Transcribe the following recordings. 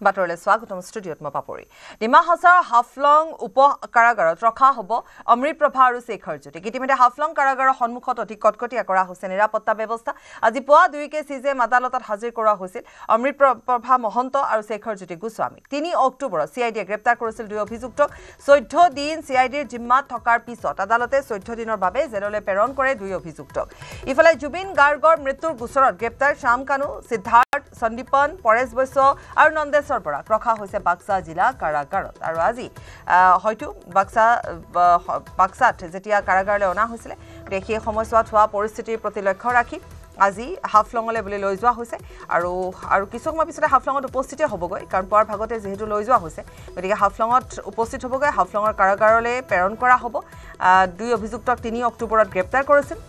বাতৰলৈ স্বাগতম ষ্টুডিঅ'ত মই পাপৰি ডিমা হাছাৰ হাফলং উপ কাৰাগাৰত ৰখা হ'ব অমৃত প্ৰভা আৰু শেখৰ জ্যোতি ইতিমধ্যে হাফলং কাৰাগাৰৰ সন্মুখত অতি কটকটীয়া কৰা হৈছে নিৰাপত্তা ব্যৱস্থা আজি পুৱা 2 কেজিজে আদালতত হাজিৰ কৰা হৈছিল অমৃত প্ৰভা মহন্ত আৰু শেখৰ জ্যোতি গোস্বামী 3 অক্টোবৰত সিআইডিয়ে গ্ৰেপ্তাৰ কৰিছিল দুই অভিযুক্তক 14 দিন সিআইডিৰ জিম্মাত থকাৰ পিছত আদালতে 14 দিনৰ বাবে জেললৈ প্ৰেৰণ কৰে দুই অভিযুক্তক ইফালে জুবিন গাৰ্গৰ মৃত্যুৰ গোচৰত গ্ৰেপ্তাৰ শ্যাম কানু সিদ্ধাৰ্থ সন্দীপন পৰেশ বৈশ্য আৰু নন্দেশ্বৰ বৰাক ৰখা হৈছে বাক্সা জিলা কাৰাগাৰত আৰু আজি হয়তো বাক্সাত যেতিয়া কাৰাগাৰলৈ অনা হৈছিল সেই সময়ছোৱাত হোৱা পৰিস্থিতিৰ প্ৰতি লক্ষ্য ৰাখি আজি হাফলঙলৈ বুলি লৈ যোৱা হৈছে আৰু কিছু সময় পিছতে হাফলঙত উপস্থিত হ'বগৈ কাৰণ পুৱাৰ ভাগতে যেহেতু লৈ যোৱা হৈছে গতিকে হাফলঙত উপস্থিত হ'বগৈ হাফলঙৰ কাৰাগাৰলৈ প্ৰেৰণ কৰা হ'ব দুই অভিযুক্তক 3 অক্টোবৰত গ্ৰেপ্তাৰ কৰিছিল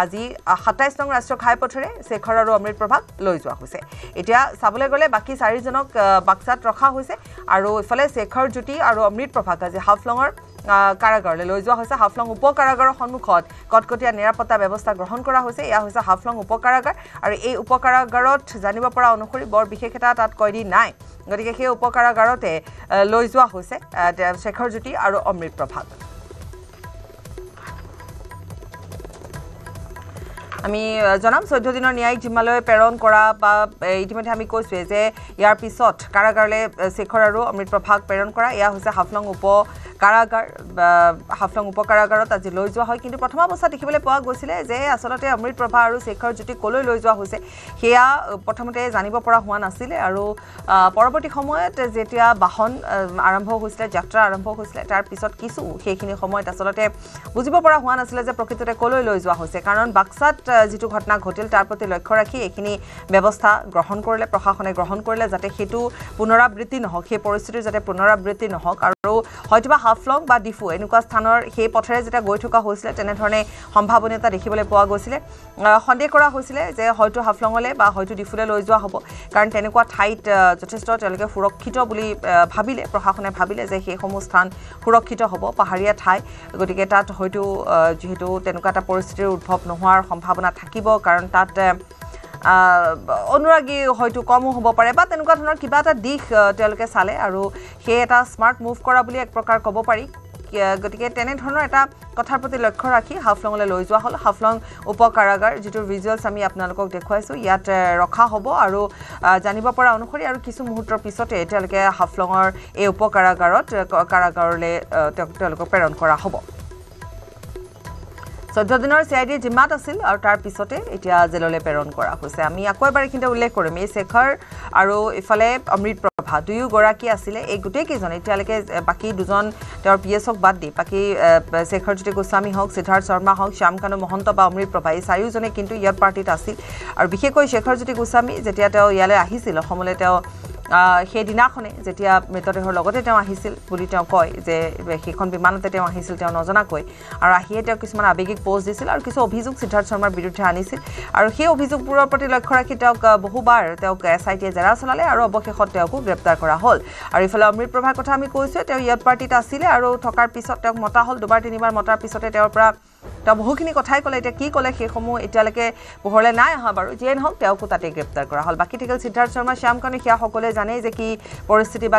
আজি 27 নং ৰাষ্ট্ৰীয় ঘাইপথেৰে শেখৰ আৰু অমৃত প্ৰভাক লৈ যোৱা হৈছে এতিয়া চাবলৈ গ'লে বাকি 4 জনক বাক্সাত ৰখা হৈছে আৰু ইফালে শেখৰ জ্যোতি আৰু অমৃত প্ৰভাক আজি হাফলঙৰ কাৰাগাৰলৈ লৈ যোৱা হৈছে হাফলং উপ কাৰাগাৰৰ সন্মুখত কটকটীয়া নিৰাপত্তা ব্যৱস্থা গ্ৰহণ কৰা হৈছে এয়া হৈছে হাফলং উপ কাৰাগাৰ আৰু এই উপ কাৰাগাৰত জানিব পৰা অনুসৰি বৰ বিশেষ এটা তাত কয়দী নাই গতিকে সেই উপ কাৰাগাৰতে লৈ যোৱা হৈছে শেখৰ জ্যোতি আৰু অমৃত প্ৰভাক আমি জনাম 14 দিনৰ ন্যায়িক জিম্মালৈ প্ৰেৰণ কৰা বা ইতিমধ্যে আমি কৈছোৱে যে ইয়াৰ পিছত কাৰাগাৰলৈ শেখৰ আৰু অমৃত প্ৰভাক প্ৰেৰণ কৰা এয়া হৈছে হাফলং উপ কাৰাগাৰত আজি লৈ যোৱা হয় কিন্তু প্ৰথম অৱস্থাত দেখিবলৈ পোৱা গৈছিলে যে আসলতে অমৃত প্ৰভা আৰু শেখৰ জ্যোতি কলৈ লৈ যোৱা হৈছে সেয়া প্ৰথমতে জানিব পৰা হোৱা নাছিলে আৰু পৰৱৰ্তী সময়ত যেতিয়া বাহন আৰম্ভ হৈছিল যাত্ৰা আৰম্ভ হৈছিল তাৰ পিছত কিছু সেইখিনি সময়ত আসলতে বুজিব পৰা হোৱা নাছিলে যে প্ৰকৃততে কলৈ লৈ যোৱা হৈছে কাৰণ বাক্সাত যেটো ঘটনা ঘটিল তাৰ প্ৰতি লক্ষ্য ৰাখি এখিনি ব্যৱস্থা গ্ৰহণ কৰিলে প্ৰশাসনে গ্ৰহণ কৰিলে যাতে হেতু পুনৰাবৃত্তি নহওক সেই পৰিস্থিতিৰ যাতে পুনৰাবৃত্তি নহওক আৰু হয়তোবা হাফলং বা ডিফু এনেকুৱা স্থানৰ সেই পথৰে যেটা গৈ থকা হৈছিল তেনে ধৰণে সম্ভাৱনীয়তা দেখিবলৈ পোৱা গৈছিল সন্দেহ কৰা হৈছিল যে হয়তো হাফলঙলৈ বা হয়তো ডিফুলৈ লৈ যোৱা হ'ব কাৰণ তেনেকুৱা ঠাইত যথেষ্ট তেওঁলোকে সুৰক্ষিত বুলি ভাবিলে প্ৰশাসনে ভাবিলে যে সেই সমূহ স্থান সুৰক্ষিত হ'ব পাহাৰীয়া ঠাই গতিকে তাত হয়তো যেহেতু তেনেকুৱা এটা পৰিস্থিতিৰ উদ্ভৱ নোহোৱাৰ সম্ভাৱনা থাকিব কাৰণ তাত অনুৰাগী হয়তো কমো হ'ব পাৰে বা তেনেকুৱা ধৰণৰ কিবা এটা দিশ তেওঁলোকে চালে আৰু সেই এটা স্মাৰ্ট মুভ কৰা বুলি এক প্ৰকাৰ ক'ব পাৰি গতিকে তেনে ধৰণৰ এটা কথাৰ প্ৰতি লক্ষ্য ৰাখি হাফলঙলৈ লৈ যোৱা হ'ল হাফলং উপ কাৰাগাৰ যেটো ভিজুৱেলছ আমি আপোনালোকক দেখুৱাইছো ইয়াত ৰখা হ'ব আৰু জানিব পৰা অনুসৰি আৰু কিছু মুহূৰ্তৰ পিছতে তেওঁলোকে হাফলঙৰ এই উপ কাৰাগাৰলৈ তেওঁলোকক প্ৰেৰণ কৰা হ'ব 14 দিনৰ সিআইডি জিম্মাত আছিল আৰু তাৰ পিছতে এতিয়া জেললৈ প্ৰেৰণ কৰা হৈছে আমি আকৌ এবাৰ এইখিনিতে উল্লেখ কৰিম এই শেখৰ আৰু ইফালে অমৃত প্ৰভা দুয়ো গৰাকী আছিল এই গোটেই কেইজন এতিয়ালৈকে বাকি দুজন তেওঁৰ পিএছক বাদ দি বাকি শেখৰ জ্যোতি গোস্বামী হওক সিদ্ধাৰ্থ শৰ্মা হওক শ্যাম কানু মহন্ত বা অমৃত প্ৰভা এই চাৰিওজনে কিন্তু ইয়াৰ পাৰ্টিত আছিল আৰু বিশেষকৈ শেখৰ জ্যোতি গোস্বামী যেতিয়া তেওঁ ইয়ালৈ আহিছিল অসমলৈ তেওঁ সেই দিনাখনে যেতিয়া মৃতদেহৰ লগতে তেওঁ আহিছিল বুলি তেওঁ কয় যে সেইখন বিমানতে তেওঁ আহিছিল তেওঁ নজনাকৈ আৰু আহিয়ে তেওঁ কিছুমান আবেগিক পোষ্ট দিছিল আৰু কিছু অভিযোগ সিদ্ধাৰ্থ শৰ্মাৰ বিৰুদ্ধে আনিছিল আৰু সেই অভিযোগবোৰৰ প্ৰতি লক্ষ্য ৰাখি তেওঁক বহুবাৰ তেওঁক এছআইটিয়ে জেৰা চলালে আৰু অৱশেষত তেওঁকো গ্ৰেপ্তাৰ কৰা হ'ল আৰু ইফালে অমৃত প্ৰভাৰ কথা আমি কৈছোঁ তেওঁ ইয়াত পাৰ্টিত আছিলে আৰু থকাৰ পিছত তেওঁক মতা হ'ল দুবাৰ তিনিবাৰ মতাৰ পিছতে তেওঁৰ পৰা তেওঁ বহুখিনি কথাই ক'লে এতিয়া কি ক'লে সেইসমূহ এতিয়ালৈকে পোহৰলৈ নাই অহা বাৰু যিয়ে নহওক তেওঁকো তাতে গ্ৰেপ্তাৰ কৰা হ'ল বাকী থাকিল সিদ্ধাৰ্থ শৰ্মা শ্যাম কানু সেয়া সকলোৱে জানে যে কি পৰিস্থিতি বা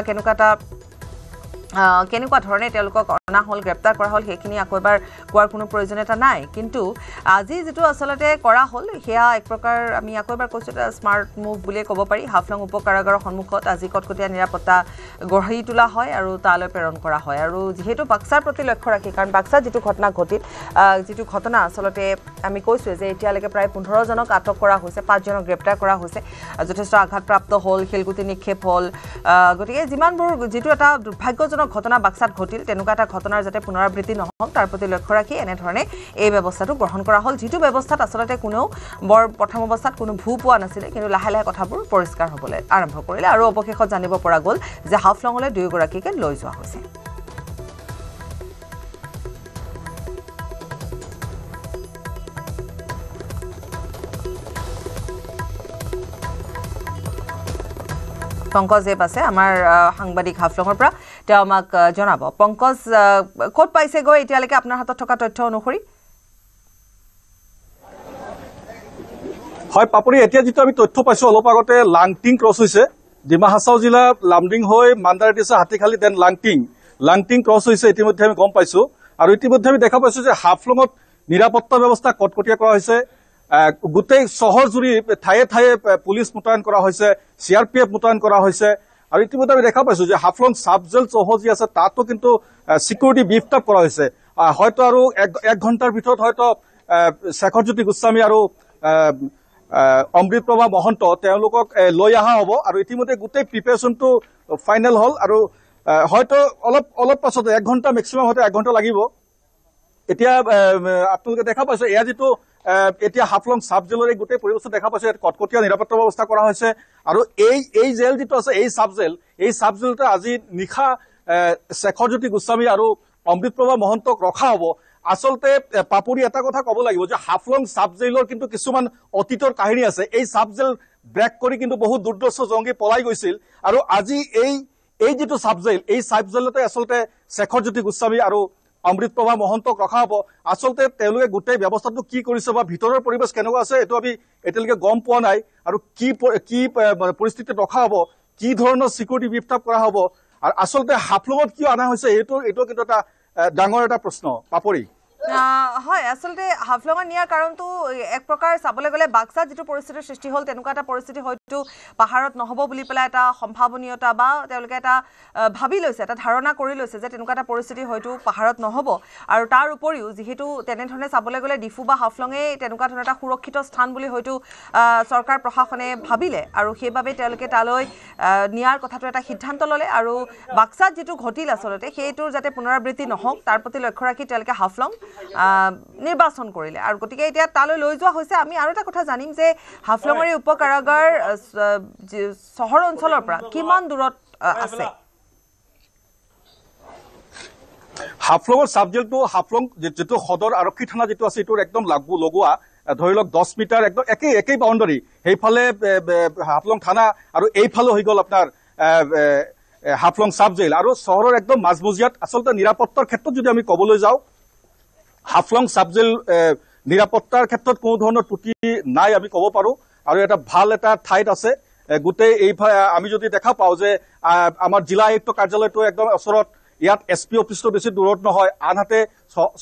কেনেকুৱা ধৰণে তেওঁলোকক অনা হ'ল গ্ৰেপ্তাৰ কৰা হ'ল সেইখিনি আকৌ এবাৰ কোৱাৰ কোনো প্ৰয়োজনীয়তা নাই কিন্তু আজি যেটো আসলতে কৰা হ'ল সেয়া এক প্ৰকাৰ আমি আকৌ এবাৰ কৈছোঁ এটা স্মাৰ্ট মুভ বুলি ক'ব পাৰি হাফলং উপ কাৰাগাৰৰ সন্মুখত আজি কটকটীয়া নিৰাপত্তা গঢ়ি তোলা হয় আৰু তালৈ প্ৰেৰণ কৰা হয় আৰু যেহেতু বাক্সাৰ প্ৰতি লক্ষ্য ৰাখি কাৰণ বাক্সাত যেটো ঘটনা ঘটিল যেটো ঘটনা আসলতে আমি কৈছোঁ যে এতিয়ালৈকে প্ৰায় 15 জনক আটক কৰা হৈছে 5 জনক গ্ৰেপ্তাৰ কৰা হৈছে যথেষ্ট আঘাতপ্ৰাপ্ত হ'ল খেলগুটি নিক্ষেপ হ'ল গতিকে যিমানবোৰ যেটো এটা দুৰ্ভাগ্যজনক ঘটনা বাক্সাত ঘটিল তেনেকুৱা এটা ঘটনাৰ যাতে পুনৰাবৃত্তি নহওক তাৰ প্ৰতি লক্ষ্য ৰাখি এনে ধৰণে এই ব্যৱস্থাটো গ্ৰহণ কৰা হ'ল যেটো ব্যৱস্থাত আসলতে কোনো বৰ প্ৰথম অৱস্থাত কোনো ভূ পোৱা নাছিলে কিন্তু লাহে লাহে কথাবোৰ পৰিষ্কাৰ হ'বলৈ আৰম্ভ কৰিলে আৰু অৱশেষত জানিব পৰা গ'ল যে হাফলঙলৈ দুয়োগৰাকীকে লৈ যোৱা হৈছে পংকজ দেৱ আছে আমাৰ সাংবাদিক হাফলঙৰ পৰা তেওঁ আমাক জনাব পংকজ ক'ত পাইছে গৈ এতিয়ালৈকে আপোনাৰ হাতত থকা তথ্য অনুসৰি হয় পাপৰি এতিয়া যেটো আমি তথ্য পাইছো অলপ আগতে লাংটিং ক্ৰছ হৈছে ডিমা হাছাও জিলা লামডিং হৈ মান্দাৰডিছা হাতীখালী দেন লাংটিং ক্ৰছ হৈছে ইতিমধ্যে আমি গম পাইছো আৰু ইতিমধ্যে আমি দেখা পাইছো যে হাফলঙত নিৰাপত্তা ব্যৱস্থা কটকটীয়া কৰা হৈছে গোটেই চহৰ জুৰি ঠায়ে ঠায়ে পুলিচ মোতায়েন কৰা হৈছে CRPF মোতায়েন কৰা হৈছে আৰু ইতিমধ্যে আমি দেখা পাইছো যে হাফলং সাব জেল চৌহদী আছে তাতো কিন্তু সিকিউৰিটি বিফট আপ কৰা হৈছে হয়তো আৰু এক ঘণ্টাৰ ভিতৰত হয়তো শেখৰজ্যোতি গোস্বামী আৰু অমৃতপ্ৰভা মহন্ত তেওঁলোকক লৈ অহা হ'ব আৰু ইতিমধ্যে গোটেই প্ৰিপাৰেচনটো ফাইনেল হ'ল আৰু হয়তো অলপ পাছত 1 ঘণ্টা মেক্সিমাম হয়তো 1 ঘণ্টা লাগিব এতিয়া আপোনালোকে দেখা পাইছে এয়া যিটো এতিয়া হাফলং সাব জেলৰ এই গোটেই পৰিৱেশটো দেখা পাইছে কটকটীয়া নিৰাপত্তা ব্যৱস্থা কৰা হৈছে আৰু এই জেল যিটো আছে এই সাব জেলতে আজি নিশা শেখৰজ্যোতি গোস্বামী আৰু অমৃতপ্ৰভা মহন্তক ৰখা হ'ব আসলতে পাপুৰি এটা কথা ক'ব লাগিব যে হাফলং সাব জেলৰ কিন্তু কিছুমান অতীতৰ কাহিনী আছে এই সাব জেল ব্ৰেক কৰি কিন্তু বহুত দুৰ্দৰ্শ জংগী পলাই গৈছিল আৰু আজি এই যিটো সাব জেলতে আসলতে শেখৰজ্যোতি গোস্বামী আৰু অমৃতপ্ৰভা মহন্তক ৰখা হ'ব আসলতে তেওঁলোকে গোটেই ব্যৱস্থাটো কি কৰিছে বা ভিতৰৰ পৰিৱেশ কেনেকুৱা আছে এইটো আমি এতিয়ালৈকে গম পোৱা নাই আৰু কি পৰিস্থিতিত ৰখা হ'ব কি ধৰণৰ সিকিউৰিটি বিফট আপ কৰা হ'ব আৰু আসলতে হাফলঙত কিয় অনা হৈছে এইটো কিন্তু এটা ডাঙৰ এটা প্ৰশ্ন পাপৰি হয় আসলতে হাফলঙত নিয়াৰ কাৰণটো এক প্ৰকাৰ চাবলৈ গ'লে বাক্সাত যিটো পৰিস্থিতিৰ সৃষ্টি হ'ল তেনেকুৱা এটা পৰিস্থিতি হয়তো পাহাৰত নহ'ব বুলি পেলাই এটা সম্ভাৱনীয়তা বা তেওঁলোকে এটা ভাবি লৈছে এটা ধাৰণা কৰি লৈছে যে তেনেকুৱা এটা পৰিস্থিতি হয়তো পাহাৰত নহ'ব আৰু তাৰ উপৰিও যিহেতু তেনেধৰণে চাবলৈ গ'লে ডিফু বা হাফলঙে তেনেকুৱা ধৰণৰ এটা সুৰক্ষিত স্থান বুলি হয়তো চৰকাৰ প্ৰশাসনে ভাবিলে আৰু সেইবাবে তেওঁলোকে তালৈ নিয়াৰ কথাটো এটা সিদ্ধান্ত ল'লে আৰু বাক্সাত যিটো ঘটিল আচলতে সেইটোৰ যাতে পুনৰাবৃত্তি নহওক তাৰ প্ৰতি লক্ষ্য ৰাখি তেওঁলোকে হাফলং নিৰ্বাচন কৰিলে আৰু গতিকে এতিয়া তালৈ লৈ যোৱা হৈছে আমি আৰু এটা কথা জানিম যে হাফলঙৰ এই উপ কাৰাগাৰ চহৰ অঞ্চলৰ পৰা কিমান দূৰত আছে হাফলঙৰ সাব জেলটো হাফলং যিটো সদৰ আৰক্ষী থানা যিটো আছে এইটোৰ একদম লগোৱা ধৰি লওক 10 মিটাৰ একদম একেই বাউণ্ডাৰী সেইফালে হাফলং থানা আৰু এইফালে হৈ গ'ল আপোনাৰ হাফলং সাব জেল আৰু চহৰৰ একদম মাজমজিয়াত আচলতে নিৰাপত্তাৰ ক্ষেত্ৰত যদি আমি ক'বলৈ যাওঁ হাফলং সাব জেল নিৰাপত্তাৰ ক্ষেত্ৰত কোনো ধৰণৰ ত্ৰুটি নাই আমি ক'ব পাৰো আৰু এটা ভাল এটা ঠাইত আছে গোটেই আমি যদি দেখা পাওঁ যে আমাৰ জিলা আয়ুক্ত কাৰ্যালয়টো একদম ওচৰত ইয়াত SP অফিচটো বেছি দূৰত নহয় আনহাতে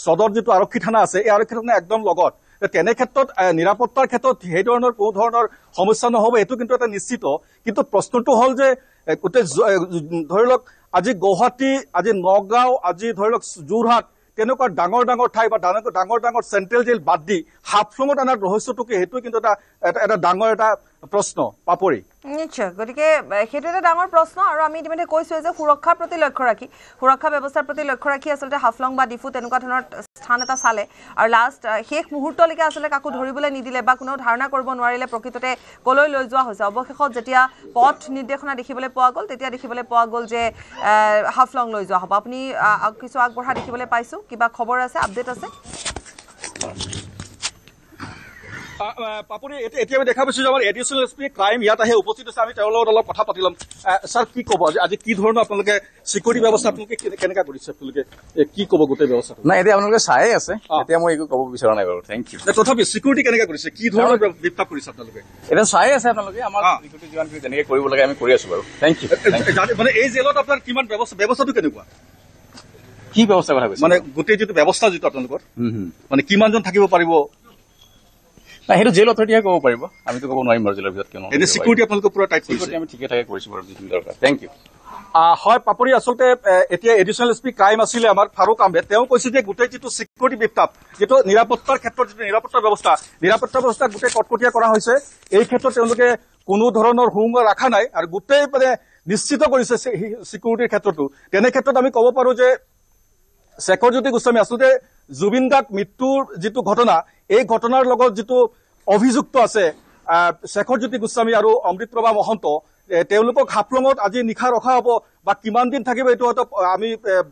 সদৰ যিটো আৰক্ষী থানা আছে এই আৰক্ষী থানা একদম লগত তেনে ক্ষেত্ৰত নিৰাপত্তাৰ ক্ষেত্ৰত সেই ধৰণৰ কোনো ধৰণৰ সমস্যা নহ'ব এইটো কিন্তু এটা নিশ্চিত কিন্তু প্ৰশ্নটো হ'ল যে গোটেই ধৰি লওক আজি গুৱাহাটী আজি নগাঁও আজি ধৰি লওক যোৰহাট তেনেকুৱা ডাঙৰ ঠাই বা ডাঙৰ চেন্ট্ৰেল জেল বাদ দি হাফলঙত অনাৰ ৰহস্যটো কি সেইটো কিন্তু এটা ডাঙৰ এটা প্ৰশ্ন পাপৰি নিশ্চয় গতিকে সেইটো এটা ডাঙৰ প্ৰশ্ন আৰু আমি ইতিমধ্যে কৈছোঁ যে সুৰক্ষাৰ প্ৰতি লক্ষ্য ৰাখি সুৰক্ষা ব্যৱস্থাৰ প্ৰতি লক্ষ্য ৰাখি আচলতে হাফলং বা ডিফু তেনেকুৱা ধৰণৰ স্থান এটা চালে আৰু লাষ্ট শেষ মুহূৰ্তলৈকে আচলতে কাকো ধৰিবলৈ নিদিলে বা কোনো ধাৰণা কৰিব নোৱাৰিলে প্ৰকৃততে কলৈ লৈ যোৱা হৈছে অৱশেষত যেতিয়া পথ নিৰ্দেশনা দেখিবলৈ পোৱা গ'ল তেতিয়া দেখিবলৈ পোৱা গ'ল যে হাফলং লৈ যোৱা হ'ব আপুনি কিছু আগবঢ়া দেখিবলৈ পাইছোঁ কিবা খবৰ আছে আপডেট আছে পাপৰি এতিয়া আমি দেখা পাইছো যে আমাৰ এডিশ্যনেল SP ক্ৰাইম ইয়াত আহি উপস্থিত আছে আমি তেওঁৰ লগত অলপ কথা পাতি ল'ম ছাৰ কি ক'ব আজি কি ধৰণৰ আপোনালোকে চিকিউৰিটি ব্যৱস্থা আপোনালোকে কেনেকা কৰিছে আপোনালোকে কি ক'ব গোটেই ব্যৱস্থা নাই এতিয়া আপোনালোকে চাই আছে এতিয়া মই একো ক'ব বিচৰা নাই বাৰু থেংক ইউ তথাপি চিকিউৰিটি কেনেকা কৰিছে কি ধৰণৰ ব্যৱস্থা কৰিছে আপোনালোকে এতিয়া চাই আছে আপোনালোকে আমাৰ চিকিউৰিটি যিমানখিনি যেনেকৈ কৰিব লাগে আমি কৰি আছো বাৰু থেংক ইউ মানে এই জেলত আপোনাৰ কিমান ব্যৱস্থাটো কেনেকুৱা কি ব্যৱস্থা কথা কৈছে মানে গোটেই যিটো ব্যৱস্থা যিটো আপোনালোকৰ মানে কিমানজন থাকিব পাৰিব নাই সেইটো জেল অথৰিটিহে ক'ব পাৰিব আমিতো ক'ব নোৱাৰিম বাৰু জেলৰ ভিতৰত কিয় এনে চিকিউৰিটি আপোনালোকে পুৰা টাইট কৰিছে আমি ঠিকে ঠাকে কৰিছো বাৰু যিখিনি দৰকাৰ থেংক ইউ হয় পাপৰি আচলতে এতিয়া এডিশ্যনেল SP ক্ৰাইম আছিলে আমাৰ ফাৰুক আহমেদ তেওঁ কৈছে যে গোটেই যিটো চিকিউৰিটি বিফটাপ যিটো নিৰাপত্তাৰ ক্ষেত্ৰত যিটো নিৰাপত্তা ব্যৱস্থা গোটেই কটকটীয়া কৰা হৈছে এই ক্ষেত্ৰত তেওঁলোকে কোনো ধৰণৰ হুমা ৰখা নাই আৰু গোটেই মানে নিশ্চিত কৰিছে চিকিউৰিটিৰ ক্ষেত্ৰতো তেনে ক্ষেত্ৰত আমি ক'ব পাৰো যে শেখৰজ্যোতি গোস্বামী আচলতে জুবিন গাৰ্গ মৃত্যুৰ যিটো ঘটনা এই ঘটনাৰ লগত যিটো অভিযুক্ত আছে শেখৰজ্যোতি গোস্বামী আৰু অমৃতপ্ৰভা মহন্ত তেওঁলোকক হাফলঙত আজি নিশা ৰখা হ'ব বা কিমান দিন থাকিব এইটো হয়তো আমি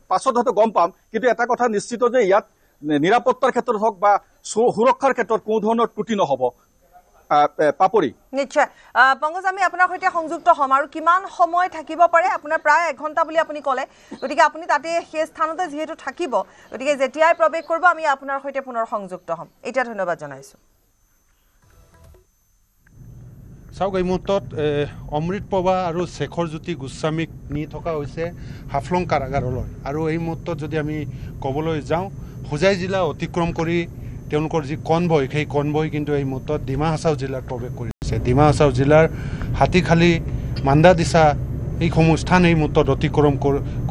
পাছত হয়তো গম পাম কিন্তু এটা কথা নিশ্চিত যে ইয়াত নিৰাপত্তাৰ ক্ষেত্ৰত হওক বা সুৰক্ষাৰ ক্ষেত্ৰত কোনো ধৰণৰ ত্ৰুটি নহ'ব পাপৰি নিশ্চয় পংকজ আমি আপোনাৰ সৈতে সংযুক্ত হ'ম আৰু কিমান সময় থাকিব পাৰে আপোনাৰ প্ৰায় 1 ঘণ্টা বুলি আপুনি ক'লে গতিকে আপুনি তাতে সেই স্থানতে যিহেতু থাকিব গতিকে যেতিয়াই প্ৰৱেশ কৰিব আমি আপোনাৰ সৈতে পুনৰ সংযুক্ত হ'ম এতিয়া ধন্যবাদ জনাইছোঁ চাওক এই মুহূৰ্তত অমৃত প্ৰভা আৰু শেখৰজ্যোতি গোস্বামীক নি থকা হৈছে হাফলং কাৰাগাৰলৈ আৰু এই মুহূৰ্তত যদি আমি ক'বলৈ যাওঁ হোজাই জিলা অতিক্ৰম কৰি তেওঁলোকৰ যি কনভয় সেই কনভয় কিন্তু এই মুহূৰ্তত ডিমা হাছাও জিলাত প্ৰৱেশ কৰিছে ডিমা হাছাও জিলাৰ হাতীখালী মাণ্ডাদিছা এইসমূহ স্থান এই মুহূৰ্তত অতিক্ৰম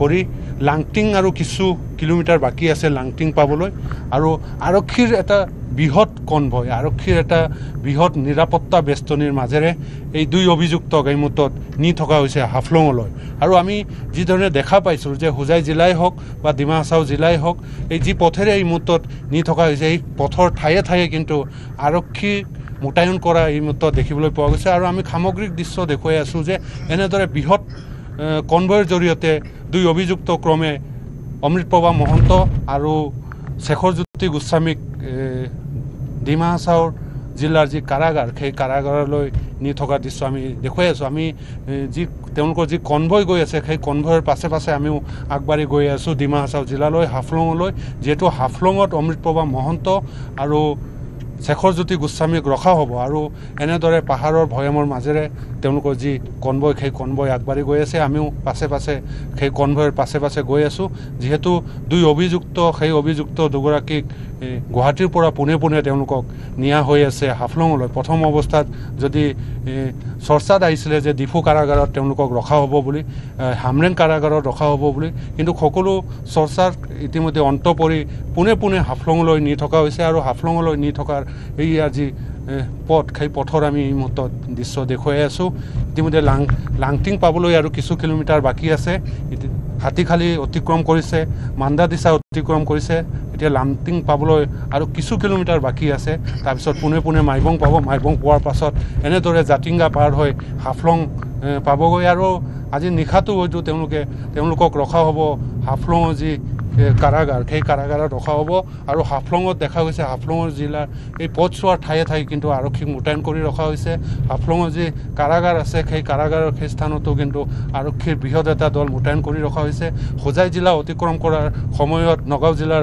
কৰি লাংটিং আৰু কিছু কিলোমিটাৰ বাকী আছে লাংটিং পাবলৈ আৰু আৰক্ষীৰ এটা বৃহৎ কনভয় আৰক্ষীৰ এটা বৃহৎ নিৰাপত্তা বেষ্টনীৰ মাজেৰে এই দুই অভিযুক্তক এই মুহূৰ্তত নি থকা হৈছে হাফলঙলৈ আৰু আমি যিধৰণে দেখা পাইছোঁ যে হোজাই জিলাই হওক বা ডিমা হাছাও জিলাই হওক এই যি পথেৰে এই মুহূৰ্তত নি থকা হৈছে এই পথৰ ঠায়ে ঠায়ে কিন্তু আৰক্ষী মোতায়েন কৰা এই মুহূৰ্তত দেখিবলৈ পোৱা গৈছে আৰু আমি সামগ্ৰিক দৃশ্য দেখুৱাই আছোঁ যে এনেদৰে বৃহৎ কনভয়ৰ জৰিয়তে দুই অভিযুক্ত ক্ৰমে অমৃতপ্ৰভা মহন্ত আৰু শেখৰজ্যোতি গোস্বামীক ডিমা হাছাও জিলাৰ যি কাৰাগাৰ সেই কাৰাগাৰলৈ নি থকা দৃশ্য আমি দেখুৱাই আছোঁ আমি যি তেওঁলোকৰ যি কনভয় গৈ আছে সেই কনভয়ৰ পাছে পাছে আমিও আগবাঢ়ি গৈ আছোঁ ডিমা হাছাও জিলালৈ হাফলঙলৈ যিহেতু হাফলঙত অমৃতপ্ৰভা মহন্ত আৰু শেখৰজ্যোতি গোস্বামীক ৰখা হ'ব আৰু এনেদৰে পাহাৰৰ ভৈয়ামৰ মাজেৰে তেওঁলোকৰ যি কনভয় সেই কনভয় আগবাঢ়ি গৈ আছে আমিও পাছে পাছে সেই কনভয়ৰ পাছে পাছে গৈ আছোঁ যিহেতু দুই অভিযুক্ত সেই অভিযুক্ত দুগৰাকীক গুৱাহাটীৰ পৰা পোনে পোনে তেওঁলোকক নিয়া হৈ আছে হাফলঙলৈ প্ৰথম অৱস্থাত যদি চৰ্চাত আহিছিলে যে ডিফু কাৰাগাৰত তেওঁলোকক ৰখা হ'ব বুলি হামৰেং কাৰাগাৰত ৰখা হ'ব বুলি কিন্তু সকলো চৰ্চাৰ ইতিমধ্যে অন্ত পৰি পোনে পোনে হাফলঙলৈ নি থকা হৈছে আৰু হাফলঙলৈ নি থকাৰ এই আজি পথ সেই পথৰ আমি এই মুহূৰ্তত দৃশ্য দেখুৱাই আছোঁ ইতিমধ্যে লাংটিং পাবলৈ আৰু কিছু কিলোমিটাৰ বাকী আছে হাতীখালী অতিক্ৰম কৰিছে মাণ্ডাদিছা অতিক্ৰম কৰিছে এতিয়া লাংটিং পাবলৈ আৰু কিছু কিলোমিটাৰ বাকী আছে তাৰপিছত পোনে পোনে মাইবং পাব মাইবং পোৱাৰ পাছত এনেদৰে জাতিংগা পাৰ হৈ হাফলং পাবগৈ আৰু আজি নিশাটো হয়তো তেওঁলোকক ৰখা হ'ব হাফলঙৰ যি কাৰাগাৰ সেই কাৰাগাৰত ৰখা হ'ব আৰু হাফলঙত দেখা গৈছে হাফলঙৰ জিলাৰ এই পথছোৱাৰ ঠায়ে ঠায়ে কিন্তু আৰক্ষীক মোতায়েন কৰি ৰখা হৈছে হাফলঙৰ যি কাৰাগাৰ আছে সেই কাৰাগাৰৰ সেই স্থানতো কিন্তু আৰক্ষীৰ বৃহৎ এটা দল মোতায়েন কৰি ৰখা হৈছে হোজাই জিলা অতিক্ৰম কৰাৰ সময়ত নগাঁও জিলাৰ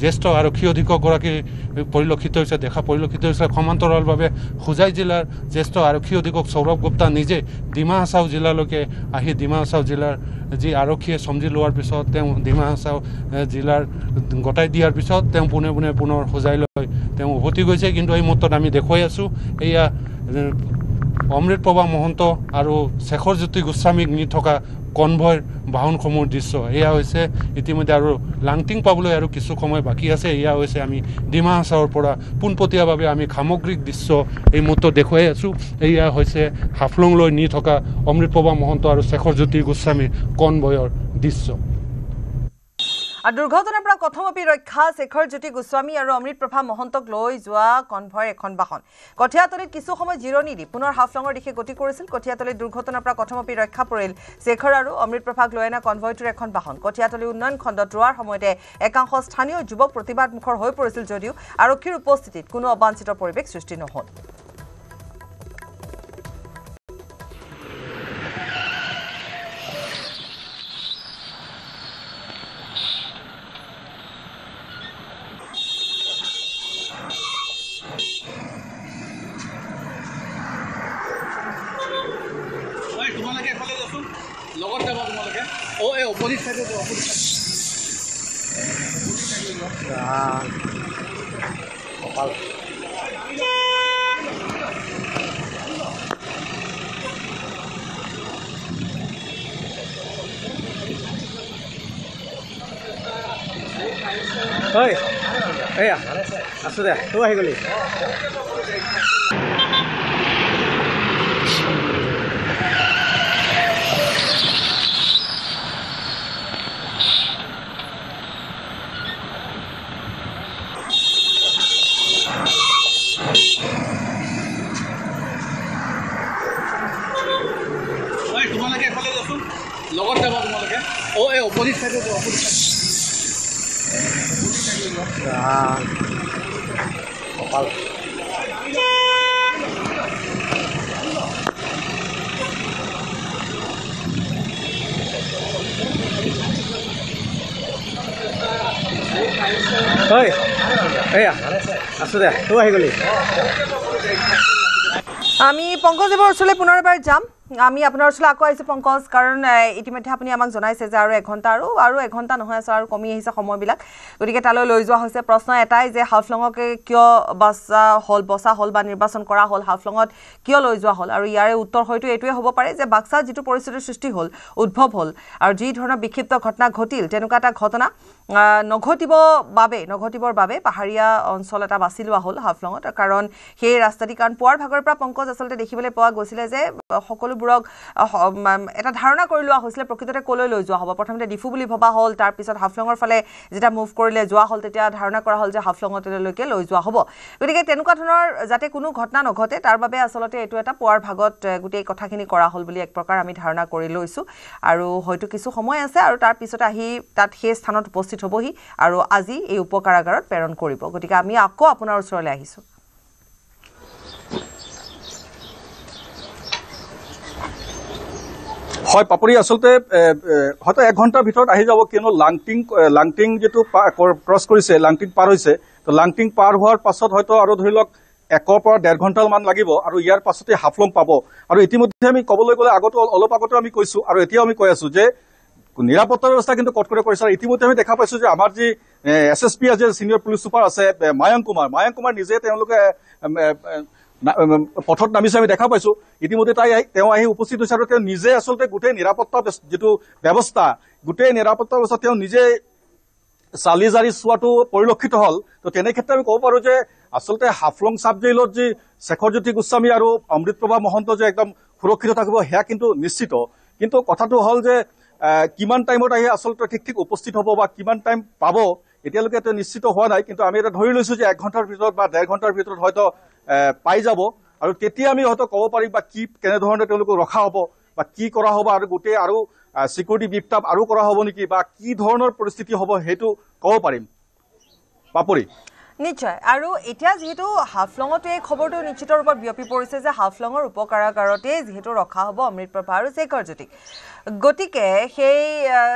জ্যেষ্ঠ আৰক্ষী অধীক্ষকগৰাকী পৰিলক্ষিত হৈছে সমান্তৰালভাৱে হোজাই জিলাৰ জ্যেষ্ঠ আৰক্ষী অধীক্ষক সৌৰভ গুপ্তা নিজে ডিমা হাছাও জিলালৈকে আহি ডিমা হাছাও জিলাৰ যি আৰক্ষীয়ে চমজি লোৱাৰ পিছত তেওঁ ডিমা হাছাও জিলাৰ গতাই দিয়াৰ পিছত তেওঁ পোনে পোনে পুনৰ হোজাইলৈ তেওঁ উভতি গৈছে কিন্তু এই মুহূৰ্তত আমি দেখুৱাই আছোঁ এয়া অমৃতপ্ৰভা মহন্ত আৰু শেখৰজ্যোতি গোস্বামীক নি থকা কনভয়ৰ বাহনসমূহৰ দৃশ্য এয়া হৈছে ইতিমধ্যে আৰু লাংটিং পাবলৈ আৰু কিছু সময় বাকী আছে এয়া হৈছে আমি ডিমা হাছাওৰ পৰা পোনপটীয়াভাৱে আমি সামগ্ৰিক দৃশ্য এই মুহূৰ্তত দেখুৱাই আছোঁ এয়া হৈছে হাফলঙলৈ নি থকা অমৃতপ্ৰভা মহন্ত আৰু শেখৰজ্যোতি গোস্বামীৰ কনভয়ৰ দৃশ্য আৰু দুৰ্ঘটনাৰ পৰা কথমপি ৰক্ষা শেখৰজ্যোতি গোস্বামী আৰু অমৃতপ্ৰভা মহন্তক লৈ যোৱা কনভয়ৰ এখন বাহন কঠিয়াতলীত কিছু সময় জিৰণি দি পুনৰ হাফলঙৰ দিশে গতি কৰিছিল কঠিয়াতলীত দুৰ্ঘটনাৰ পৰা কথমপি ৰক্ষা পৰিল শেখৰ আৰু অমৃতপ্ৰভাক লৈ অনা কনভয়টোৰ এখন বাহন কঠিয়াতলী উন্নয়ন খণ্ডত ৰোৱাৰ সময়তে একাংশ স্থানীয় যুৱক প্ৰতিবাদমুখৰ হৈ পৰিছিল যদিও আৰক্ষীৰ উপস্থিতিত কোনো অবাঞ্ছিত পৰিৱেশ সৃষ্টি নহল এয়া আছো দে তই আহি গলি তোমালোকে এফালে যাচোন লগত যাবা তোমালোকে এই অপজিট চাইডে কপাল এয়া আছো দে তই আহি গলি আমি পংকজদেৱৰ ওচৰলৈ পুনৰ এবাৰ যাম আমি আপোনাৰ ওচৰলৈ আকৌ আহিছোঁ পংকজ কাৰণ ইতিমধ্যে আপুনি আমাক জনাইছে যে আৰু 1 ঘণ্টা আৰু 1 ঘণ্টা নহয় আছে আৰু কমি আহিছে সময়বিলাক গতিকে তালৈ লৈ যোৱা হৈছে প্ৰশ্ন এটাই যে হাফলঙকে কিয় বচা হ'ল বা নিৰ্বাচন কৰা হ'ল হাফলঙত কিয় লৈ যোৱা হ'ল আৰু ইয়াৰে উত্তৰ হয়তো এইটোৱে হ'ব পাৰে যে বাক্সাত যিটো পৰিস্থিতিৰ সৃষ্টি হ'ল উদ্ভৱ হ'ল আৰু যি ধৰণৰ বিক্ষিপ্ত ঘটনা ঘটিল তেনেকুৱা এটা ঘটনা নঘটিবৰ বাবে পাহাৰীয়া অঞ্চল এটা বাছি লোৱা হ'ল হাফলঙত কাৰণ সেই ৰাস্তাটি কাৰণ পুৱাৰ ভাগৰ পৰা পংকজ আচলতে দেখিবলৈ পোৱা গৈছিলে যে সকলোবোৰক এটা ধাৰণা কৰি লোৱা হৈছিলে প্ৰকৃততে কলৈ লৈ যোৱা হ'ব প্ৰথমতে ডিফু বুলি ভবা হ'ল তাৰ পিছত হাফলঙৰ ফালে যেতিয়া মুভ কৰিলে যোৱা হ'ল তেতিয়া ধাৰণা কৰা হ'ল যে হাফলঙলৈকে লৈ যোৱা হ'ব গতিকে তেনেকুৱা ধৰণৰ যাতে কোনো ঘটনা নঘটে তাৰ বাবে আচলতে এইটো এটা পুৱাৰ ভাগত গোটেই কথাখিনি কৰা হ'ল বুলি এক প্ৰকাৰ আমি ধাৰণা কৰি লৈছোঁ আৰু হয়তো কিছু সময় আছে আৰু তাৰ পিছতে আহি তাত সেই স্থানত উপস্থিত হ'বহি আৰু আজি এই উপকাৰাগাৰত প্ৰেৰণ কৰিব গতিকে আমি আকৌ আপোনাৰ ওচৰলৈ আহিছোঁ হয় পাপৰি আসলতে হয়তো 1 ঘণ্টাৰ ভিতৰত আহি যাব কিয়নো লাংটিং যেটো ক্ৰছ কৰিছে লাংটিং পাৰ হৈছে তো লাংটিং পাৰ হোৱাৰ পাছত হয়তো আৰু ধৰি লওক 1 পৰা 1.5 ঘণ্টামান লাগিব আৰু ইয়াৰ পাছতে হাফলং পাব আৰু ইতিমধ্যে আমি ক'বলৈ গ'লে অলপ আগতে আমি কৈছো আৰু এতিয়াও আমি কৈ আছো যে নিৰাপত্তা ব্যৱস্থা কিন্তু কটকটীয়া কৰিছে আৰু ইতিমধ্যে আমি দেখা পাইছো যে আমাৰ যি এছএছপি আছে সিনিয়ৰ পুলিচ সুপাৰ আছে মায়ংক কুমাৰ নিজে তেওঁলোকে পথত নামিছে আমি দেখা পাইছো ইতিমধ্যে তেওঁ আহি উপস্থিত হৈছে আৰু তেওঁ নিজে আচলতে গোটেই নিৰাপত্তা যেটো ব্যৱস্থা তেওঁ নিজে চালি জাৰি চোৱাটো পৰিলক্ষিত হ'ল তো তেনে ক্ষেত্ৰত আমি ক'ব পাৰো যে আচলতে হাফলং সাব জেইলত যি শেখৰজ্যোতি গোস্বামী আৰু অমৃতপ্ৰভা মহন্ত যে একদম সুৰক্ষিত থাকিব সেয়া কিন্তু নিশ্চিত কিন্তু কথাটো হ'ল যে কিমান টাইমত আহি আচলতে ঠিক উপস্থিত হ'ব বা কিমান টাইম পাব এতিয়ালৈকে এটা নিশ্চিত হোৱা নাই কিন্তু আমি এটা ধৰি লৈছো যে 1 ঘণ্টাৰ ভিতৰত বা 1.5 ঘণ্টাৰ ভিতৰত হয়তো পাই যাব আৰু তেতিয়া আমি হয়তো ক'ব পাৰিম বা কি কেনে ধৰণে তেওঁলোকক ৰখা হ'ব বা কি কৰা হ'ব আৰু গোটেই আৰু সিকিউৰিটি বিপটাপ আৰু কৰা হ'ব নেকি বা কি ধৰণৰ পৰিস্থিতি হ'ব হেতু ক'ব পাৰিম পাপৰি নিশ্চয় আৰু এতিয়া যেহেতু হাফলঙতে এই খবৰটো নিশ্চিত ৰূপত বিয়পি পৰিছে যে হাফলঙৰ উপকাৰাগাৰতে যেহেতু ৰখা হ'ব অমৃতপ্ৰভা আৰু শেখৰজ্যোতি গতিকে সেই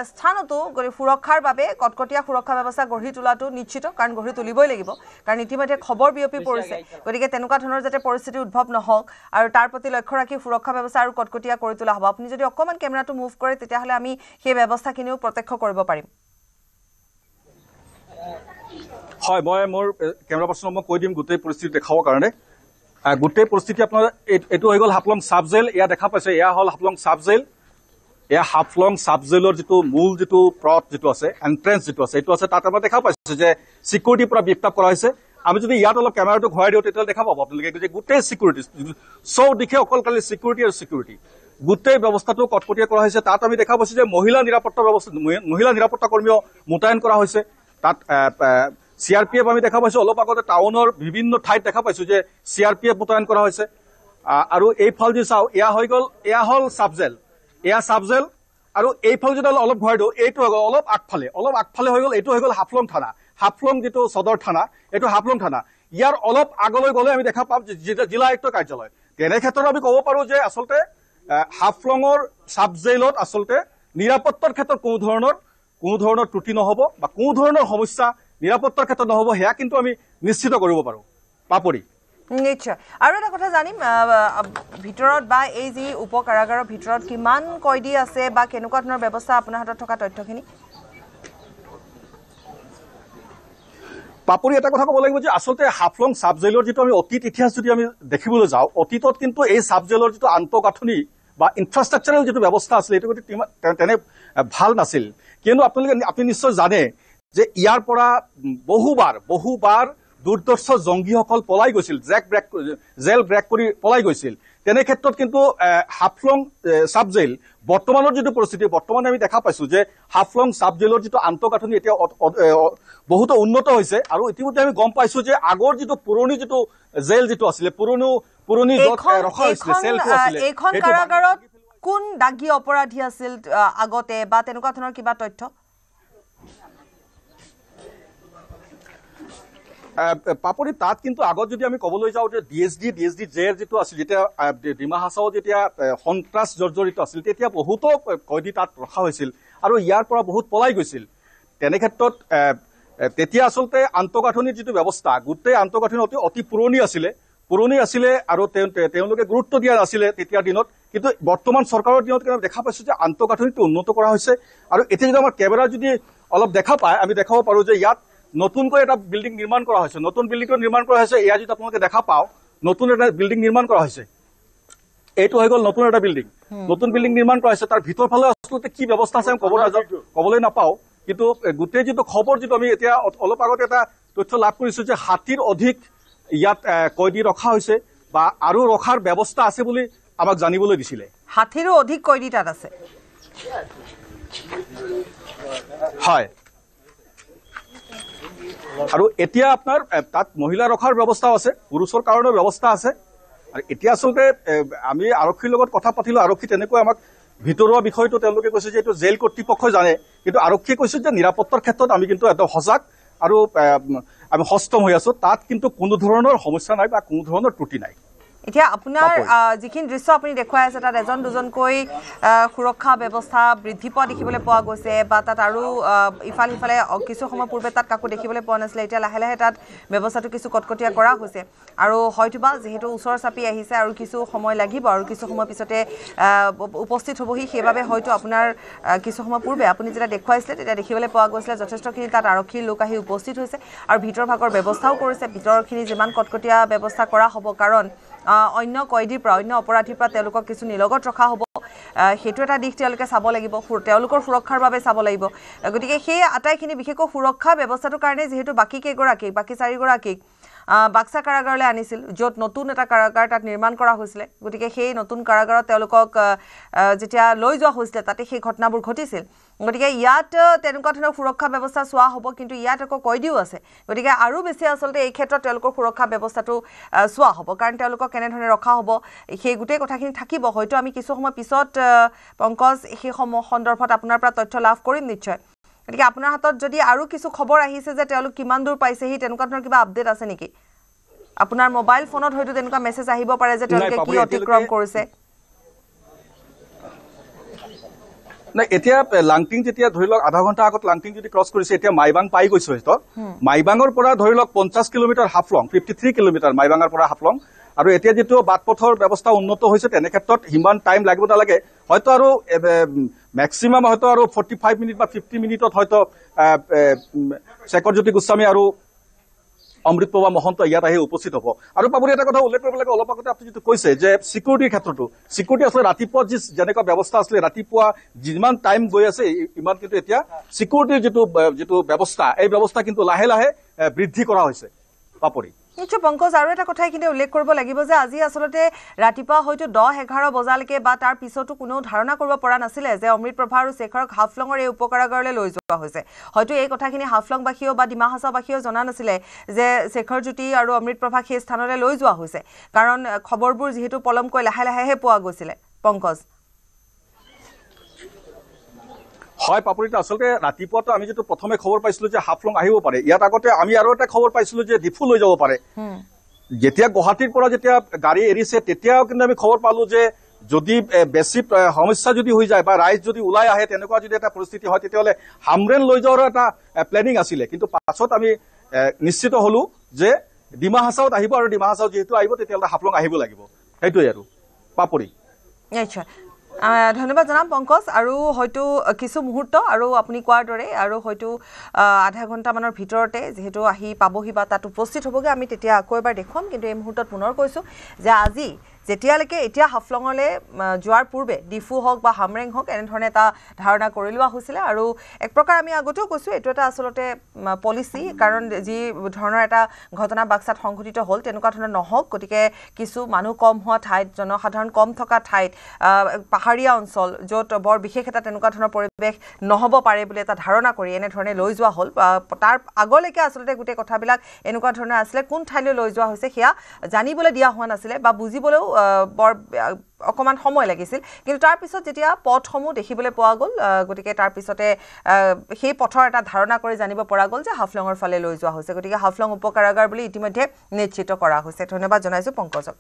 স্থানতো সুৰক্ষাৰ বাবে কটকটীয়া সুৰক্ষা ব্যৱস্থা গঢ়ি তোলাটো নিশ্চিত কাৰণ গঢ়ি তুলিবই লাগিব কাৰণ ইতিমধ্যে খবৰ বিয়পি পৰিছে গতিকে তেনেকুৱা ধৰণৰ যাতে পৰিস্থিতি উদ্ভৱ নহওক আৰু তাৰ প্ৰতি লক্ষ্য ৰাখি সুৰক্ষা ব্যৱস্থা আৰু কটকটীয়া কৰি তোলা হ'ব আপুনি যদি অকমান কেমেৰাটো মুভ কৰে তেতিয়াহ'লে আমি সেই ব্যৱস্থাখিনিও প্ৰত্যক্ষ কৰিব পাৰিম হয় মই মোৰ কেমেৰা পাৰ্চনক মই কৈ দিম গোটেই পৰিস্থিতি দেখাবৰ কাৰণে গোটেই পৰিস্থিতি আপোনাৰ এইটো হৈ গ'ল হাফলং সাব জেল এয়া দেখা পাইছে এয়া হ'ল হাফলং সাব জেল এয়া হাফলং সাব জেলৰ যিটো মূল যিটো পথ যিটো আছে এন্ট্ৰেন্স যিটো আছে এইটো আছে তাত আমাৰ দেখা পাইছে যে সিকিউৰিটিৰ পৰা বিপটাপ কৰা হৈছে আমি যদি ইয়াত অলপ কেমেৰাটো ঘূৰাই দিওঁ তেতিয়াহ'লে দেখা পাব আপোনালোকে যে গোটেই সিকিউৰিটি চব দিশে অকল খালি সিকিউৰিটি আৰু সিকিউৰিটি গোটেই ব্যৱস্থাটো কটকটীয়া কৰা হৈছে তাত আমি দেখা পাইছো যে মহিলা নিৰাপত্তা কৰ্মীও মোতায়েন কৰা হৈছে তাত CRPF আমি দেখা পাইছো অলপ আগতে টাউনৰ বিভিন্ন ঠাইত দেখা পাইছো যে CRPF মোতায়েন কৰা হৈছে আৰু এই ফল যি চাও এয়া হ'ল সাবজেল আৰু এই ফল যদি অলপ ঘূৰাই দিওঁ এইটো হৈ গ'ল অলপ আগফালে হৈ গ'ল এইটো হৈ গ'ল হাফলং থানা হাফলং যিটো সদৰ থানা এইটো হাফলং থানা ইয়াৰ অলপ আগলৈ গ'লে আমি দেখা পাম জিলা আয়ুক্ত কাৰ্যালয় তেনে ক্ষেত্ৰত আমি ক'ব পাৰো যে আচলতে হাফলঙৰ সাব জেইলত আচলতে নিৰাপত্তাৰ ক্ষেত্ৰত কোনো ধৰণৰ ত্ৰুটি নহ'ব বা কোনো ধৰণৰ সমস্যা নিৰাপত্তাৰ ক্ষেত্ৰত নহ'ব সেয়া কিন্তু আমি নিশ্চিত কৰিব পাৰো পাপৰি নিশ্চয় আৰু এটা কথা জানিম ভিতৰত বা এই যি উপকাৰাগাৰৰ ভিতৰত কিমান কয়দী আছে বা কেনেকুৱা ধৰণৰ ব্যৱস্থা আপোনাৰ হাতত থকা তথ্যখিনি পাপৰি এটা কথা ক'ব লাগিব যে আচলতে হাফলং সাব জেইলৰ যিটো আমি অতীত ইতিহাস যদি আমি দেখিবলৈ যাওঁ অতীতত কিন্তু এই সাব জেইলৰ যিটো আন্তঃগাঁথনি বা ইনফ্ৰাষ্ট্ৰাকচাৰেল যিটো ব্যৱস্থা আছিল এইটো তেনে ভাল নাছিল কিন্তু আপুনি নিশ্চয় জানে যে ইয়াৰ পৰা বহুবাৰ দুৰ্দৰ্শ জংগীসকল পলাই গৈছিল জেল ব্ৰেক কৰি পলাই গৈছিল তেনে ক্ষেত্ৰত কিন্তু হাফলং সাব জেইল বৰ্তমানৰ যিটো পৰিস্থিতি বৰ্তমানে আমি দেখা পাইছো যে হাফলং সাব জেইলৰ যিটো আন্তঃগাঁথনি এতিয়া বহুতো উন্নত হৈছে আৰু ইতিমধ্যে আমি গম পাইছো যে আগৰ যিটো পুৰণি যিটো জেল যিটো আছিলে পুৰণি ৰখা হৈছিলে চেলটো আছিলে এইখন কাৰাগাৰত কোন দাগী অপৰাধী আছিল আগতে বা তেনেকুৱা ধৰণৰ কিবা তথ্য পাপৰি তাত কিন্তু আগত যদি আমি ক'বলৈ যাওঁ যে DSD জেৰ যিটো আছিল যেতিয়া ডিমা হাছাও যেতিয়া সন্ত্ৰাস জৰ্জৰিত আছিল তেতিয়া বহুতো কয়দী তাত ৰখা হৈছিল আৰু ইয়াৰ পৰা বহুত পলাই গৈছিল তেনে ক্ষেত্ৰত তেতিয়া আচলতে আন্তঃগাঁথনিৰ যিটো ব্যৱস্থা গোটেই আন্তঃগাঁথনি অতি পুৰণি আছিলে পুৰণি আছিলে আৰু তেওঁলোকে গুৰুত্ব দিয়া নাছিলে তেতিয়াৰ দিনত কিন্তু বৰ্তমান চৰকাৰৰ দিনত দেখা পাইছো যে আন্তঃগাঁথনিটো উন্নত কৰা হৈছে আৰু এতিয়া যদি আমাৰ কেমেৰা যদি অলপ দেখা পায় আমি দেখাব পাৰো যে ইয়াত নতুনকৈ এটা বিল্ডিং নিৰ্মাণ কৰা হৈছে নতুন বিল্ডিংটো নিৰ্মাণ কৰা হৈছে এয়া যদি আপোনালোকে দেখা পাও নতুন এটা বিল্ডিং নিৰ্মাণ কৰা হৈছে এইটো হৈ গ'ল নতুন এটা বিল্ডিং নতুন বিল্ডিং নিৰ্মাণ কৰা হৈছে তাৰ ভিতৰ ফালে আচলতে কি ব্যৱস্থা আছে ক'বলৈ নাপাওঁ কিন্তু গোটেই যিটো খবৰ যিটো আমি এতিয়া অলপ আগতে এটা তথ্য লাভ কৰিছো যে 60ৰ অধিক ইয়াত কয়দী ৰখা হৈছে বা আৰু ৰখাৰ ব্যৱস্থা আছে বুলি আমাক জানিবলৈ দিছিলে 60ৰো অধিক কয়দী তাত আছে হয় আৰু এতিয়া আপোনাৰ তাত মহিলা ৰখাৰ ব্যৱস্থা আছে পুৰুষৰ কাৰণে ব্যৱস্থা আছে আৰু এতিয়া আচলতে আমি আৰক্ষীৰ লগত কথা পাতিলো আৰক্ষী তেনেকৈ আমাক ভিতৰুৱা বিষয়টো তেওঁলোকে কৈছে যে এইটো জেল কৰ্তৃপক্ষই জানে কিন্তু আৰক্ষীয়ে কৈছে যে নিৰাপত্তাৰ ক্ষেত্ৰত আমি কিন্তু একদম সজাগ আৰু আমি সষ্টম হৈ আছো তাত কিন্তু কোনো ধৰণৰ সমস্যা নাই বা কোনো ধৰণৰ ত্ৰুটি নাই এতিয়া আপোনাৰ যিখিনি দৃশ্য আপুনি দেখুৱাই আছে তাত এজন দুজনকৈ সুৰক্ষা ব্যৱস্থা বৃদ্ধি পোৱা দেখিবলৈ পোৱা গৈছে বা তাত আৰু ইফাল সিফালে কিছু সময় পূৰ্বে তাত কাকো দেখিবলৈ পোৱা নাছিলে এতিয়া লাহে লাহে তাত ব্যৱস্থাটো কিছু কটকটীয়া কৰা হৈছে আৰু হয়তোবা যিহেতু ওচৰ চাপি আহিছে আৰু কিছু সময় লাগিব আৰু কিছু সময় পিছতে উপস্থিত হ'বহি সেইবাবে হয়তো আপোনাৰ কিছু সময় পূৰ্বে আপুনি যেতিয়া দেখুৱাইছিলে তেতিয়া দেখিবলৈ পোৱা গৈছিলে যথেষ্টখিনি তাত আৰক্ষীৰ লোক আহি উপস্থিত হৈছে আৰু ভিতৰ ভাগৰ ব্যৱস্থাও কৰিছে ভিতৰখিনি যিমান কটকটীয়া ব্যৱস্থা কৰা হ'ব কাৰণ অন্য কয়দীৰ পৰা অন্য অপৰাধীৰ পৰা তেওঁলোকক কিছু নিলগত ৰখা হ'ব সেইটো এটা দিশ তেওঁলোকে চাব লাগিব তেওঁলোকৰ সুৰক্ষাৰ বাবে চাব লাগিব গতিকে সেই আটাইখিনি বিশেষকৈ সুৰক্ষা ব্যৱস্থাটোৰ কাৰণে যিহেতু বাকী 4গৰাকীক বাক্সা কাৰাগাৰলৈ আনিছিল য'ত নতুন এটা কাৰাগাৰ তাত নিৰ্মাণ কৰা হৈছিলে গতিকে সেই নতুন কাৰাগাৰত তেওঁলোকক যেতিয়া লৈ যোৱা হৈছিলে তাতে সেই ঘটনাবোৰ ঘটিছিল গতিকে ইয়াত তেনেকুৱা ধৰণৰ সুৰক্ষা ব্যৱস্থা চোৱা হ'ব কিন্তু ইয়াত আকৌ কয়দীও আছে গতিকে আৰু বেছি আচলতে এই ক্ষেত্ৰত তেওঁলোকৰ সুৰক্ষা ব্যৱস্থাটো চোৱা হ'ব কাৰণ তেওঁলোকক কেনেধৰণে ৰখা হ'ব সেই গোটেই কথাখিনি থাকিব হয়তো আমি কিছু সময় পিছত পংকজ সেই সন্দৰ্ভত আপোনাৰ পৰা তথ্য লাভ কৰিম নিশ্চয় গতিকে আপোনাৰ হাতত যদি আৰু কিছু খবৰ আহিছে যে তেওঁলোক কিমান দূৰ পাইছেহি তেনেকুৱা ধৰণৰ কিবা আপডেট আছে নেকি আপোনাৰ মোবাইল ফোনত হয়তো তেনেকুৱা মেছেজ আহিব পাৰে যে তেওঁলোকে কি অতিক্ৰম কৰিছে না এতিয়া লাংটিং যেতিয়া ধৰি লওক আধা ঘণ্টা আগত লাংটিং যদি ক্ৰছ কৰিছে এতিয়া মাইবাং পাই গৈছে হয়তো মাইবাঙৰ পৰা ধৰি লওক 50 কিলোমিটাৰ হাফলং 53 কিলোমিটাৰ মাইবাঙৰ পৰা হাফলং আৰু এতিয়া যেটো বাটপথৰ ব্যৱস্থা উন্নত হৈছে তেনে ক্ষেত্ৰত হিমান টাইম লাগিব নালাগে হয়তো আৰু ম্যাক্সিমাম হয়তো আৰু 45 মিনিট বা 50 মিনিটত হয়তো শেখৰজ্যোতি গোস্বামী আৰু অমৃত প্ৰভা মহন্ত ইয়াত আহি উপস্থিত হ'ব আৰু পাবুৰি এটা কথা উল্লেখ কৰিব লাগে অলপ আগতে আপুনি যেটো কৈছে যে সিকিউৰিটিৰ ক্ষেত্ৰটো সিকিউৰিটি আসলে ৰাতিপুৱা যেনেকুৱা ব্যৱস্থা আছিল ৰাতিপুৱা যিমান টাইম গৈ আছে ইমান কিন্তু এতিয়া সিকিউৰিটিৰ যেটো ব্যৱস্থা এই ব্যৱস্থা কিন্তু লাহে লাহে বৃদ্ধি কৰা হৈছে পাপৰি নিশ্চয় পংকজ আৰু এটা কথা কিন্তু উল্লেখ কৰিব লাগিব যে আজি আসলতে ৰাতিপুৱা হয়তো 10-11 বজালৈকে বা তাৰ পিছতো কোনো ধাৰণা কৰিব পৰা নাছিলে যে অমৃত প্ৰভা আৰু শেখৰক হাফলঙৰ এই উপকাৰাগাৰলৈ লৈ যোৱা হৈছে হয়তো এই কথাখিনি হাফলংবাসীও বা ডিমা হাছাওবাসীও জনা নাছিলে যে শেখৰজ্যোতি আৰু অমৃত প্ৰভা সেই স্থানলৈ লৈ যোৱা হৈছে কাৰণ খবৰবোৰ যেহেতু পলমকৈ লাহে লাহেহে পোৱা গৈছিলে পংকজ হয় পাপৰিটা আচলতে ৰাতিপুৱাটো আমি যেটো প্ৰথমে খবৰ পাইছিলো যে হাফলং আহিব পাৰে ইয়াত আগতে আমি আৰু এটা খবৰ পাইছিলো যে ডিফু লৈ যাব পাৰে যেতিয়া গুৱাহাটীৰ পৰা যেতিয়া গাড়ী এৰিছে তেতিয়াও কিন্তু আমি খবৰ পালো যে যদি বেছি সমস্যা যদি হৈ যায় বা ৰাইজ যদি ওলাই আহে তেনেকুৱা যদি এটা পৰিস্থিতি হয় তেতিয়াহলে হামৰেন লৈ যোৱাৰ এটা প্লেনিং আছিল কিন্তু পাছত আমি নিশ্চিত হলো যে ডিমা হাছাওত আহিব আৰু ডিমা হাছাও যেহেতু আহিব তেতিয়াহলে হাফলং আহিব লাগিব সেইটোই আৰু পাপৰি আচ্ছা ধন্যবাদ জনাম পংকজ আৰু হয়তো কিছু মুহূৰ্ত আৰু আপুনি কোৱাৰ দৰে আৰু হয়তো আধা ঘণ্টা মানৰ ভিতৰতে যেহেতু আহি পাবহি বা তাত উপস্থিত হ'বগে আমি তেতিয়া আকৌ এবাৰ দেখুৱাম কিন্তু এই মুহূৰ্তত পুনৰ কৈছো যে আজি যেতিয়ালৈকে এতিয়া হাফলঙলৈ যোৱাৰ পূৰ্বে ডিফু হওক বা হামৰেং হওক এনেধৰণে এটা ধাৰণা কৰি লোৱা হৈছিলে আৰু এক প্ৰকাৰ আমি আগতেও কৈছোঁ এইটো এটা আচলতে পলিচি কাৰণ যি ধৰণৰ এটা ঘটনা বাক্সাত সংঘটিত হ'ল তেনেকুৱা ধৰণৰ নহওক গতিকে কিছু মানুহ কম হোৱা ঠাইত জনসাধাৰণ কম থকা ঠাইত পাহাৰীয়া অঞ্চল য'ত বৰ বিশেষ এটা তেনেকুৱা ধৰণৰ পৰিৱেশ নহ'ব পাৰে বুলি এটা ধাৰণা কৰি এনেধৰণে লৈ যোৱা হ'ল তাৰ আগলৈকে আচলতে গোটেই কথাবিলাক এনেকুৱা ধৰণৰ আছিলে কোন ঠাইলৈ লৈ যোৱা হৈছে সেয়া জানিবলৈ দিয়া হোৱা নাছিলে বা বুজিবলৈও বৰ অকমান সময় লাগিছিল কিন্তু তাৰ পিছত যেতিয়া পথসমূহ দেখিবলৈ পোৱা গ'ল গতিকে তাৰ পিছতে সেই পথৰ এটা ধাৰণা কৰি জানিব পৰা গ'ল যে হাফলঙৰ ফালে লৈ যোৱা হৈছে গতিকে হাফলং উপকাৰাগাৰ বুলি ইতিমধ্যে নিশ্চিত কৰা হৈছে ধন্যবাদ জনাইছো পংকজক